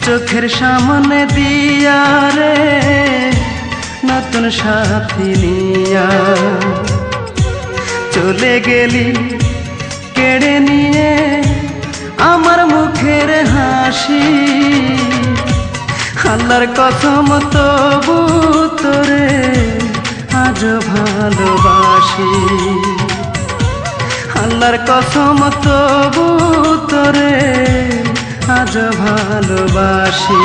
চোখের সামনে দিয়া রে নতুন সাথী নিয়া চলে গেলি কেড়ে নিয়ে আমার মুখের হাসি। আল্লাহর কসম তবু তোরে আজ ভালোবাসি। আল্লাহর কসম তবু তোরে আজ ভালোবাসি।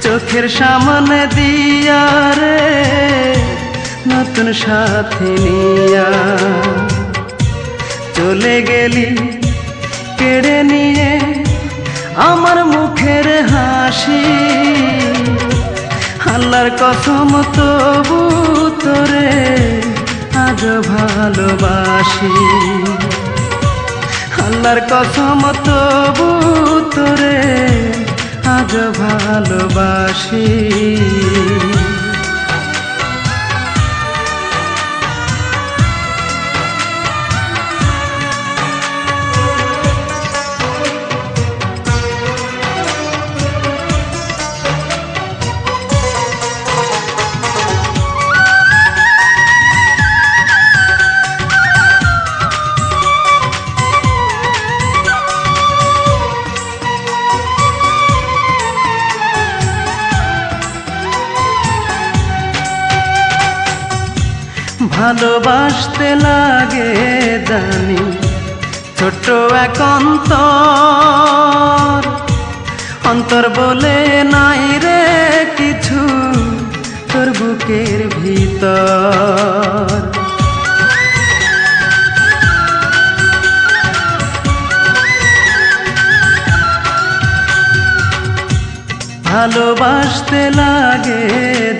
চোখের সামনে দিয়া রে নতুন সাথী নিয়া চলে গেলি কেড়ে নিয়ে আমার মুখের হাসি। আল্লাহর কসম তবু তোরে আজ ভালোবাসি। আল্লাহর কসম তবু তোরে আজ ভালোবাসি। ভালোবাসতে লাগে জানি ছোট্ট এক অন্তর, অন্তর বলে নাই রে কিছু তোর বুকের ভিতর। ভালোবাসতে লাগে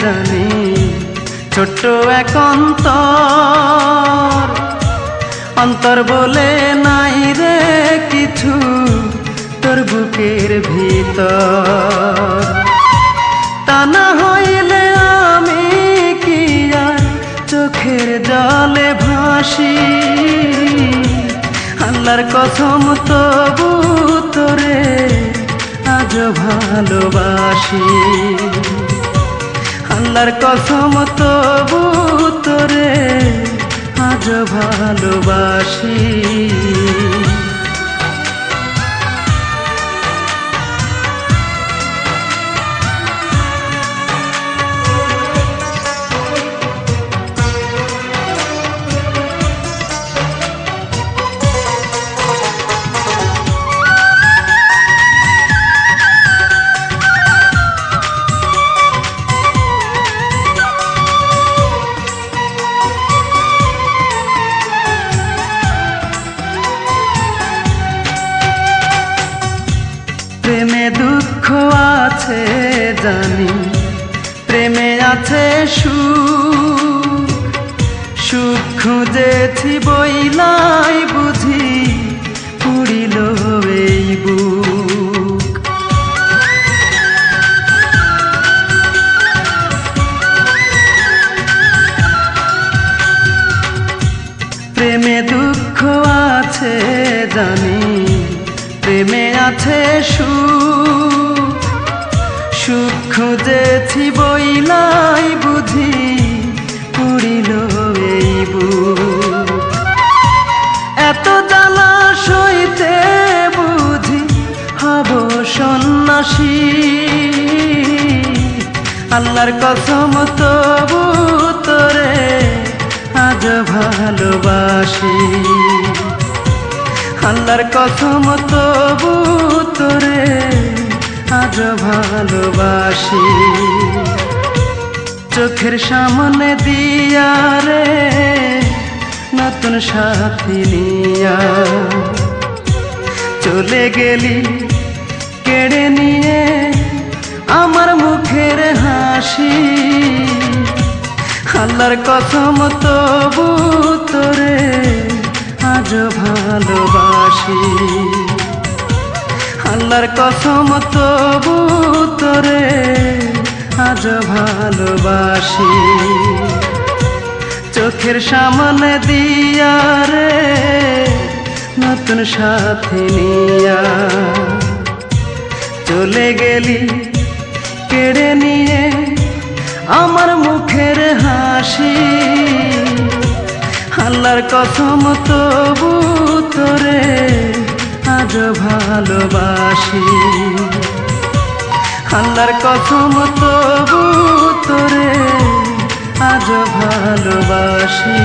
জানি ছোট্ট এক অন্তর, অন্তর বলে নাই রে কিছু তোর বুকের ভিতর। তা না হইলে আমি কি আর চোখের জলে ভাসি। আল্লাহর কসম তবু তোরে আজ ভালোবাসি। আল্লাহর কসম তবু তোরে আজ ভালোবাসি। প্রেমে দুঃখ আছে জানি, প্রেমে আছে সুখ, সুখ খুঁজেছি বইলাই বুঝি পুরিল এই বুক। প্রেমে দুঃখ আছে জানি, প্রেমে আছে সুখ, সুখ খুঁজেছি বইলাই বুঝি পুরিল এই বুক। এত জ্বালা সইতে বুঝি হব সন্ন্যাসী। আল্লাহর কসম তবু তোরে আজ ভালোবাসি। আল্লাহর কসম তবু তোরে আজ ভালোবাসি। চোখের সামনে দিয়া রে নতুন সাথী নিয়া চলে গেলি কেড়ে নিয়ে আমার মুখের হাসি। আল্লাহর কসম তবু তোরে আজ ভালোবাসি। আল্লাহর কসম তবু তোরে আজ ভালোবাসি। চোখের সামনে দিয়া রে নতুন সাথী নিয়া চলে গেলি কেড়ে নিয়ে আমার মুখের হাসি। আল্লাহর কসম তবু তোরে আজ ভালোবাসি। আল্লাহর কসম তবু তোরে আজ ভালোবাসি।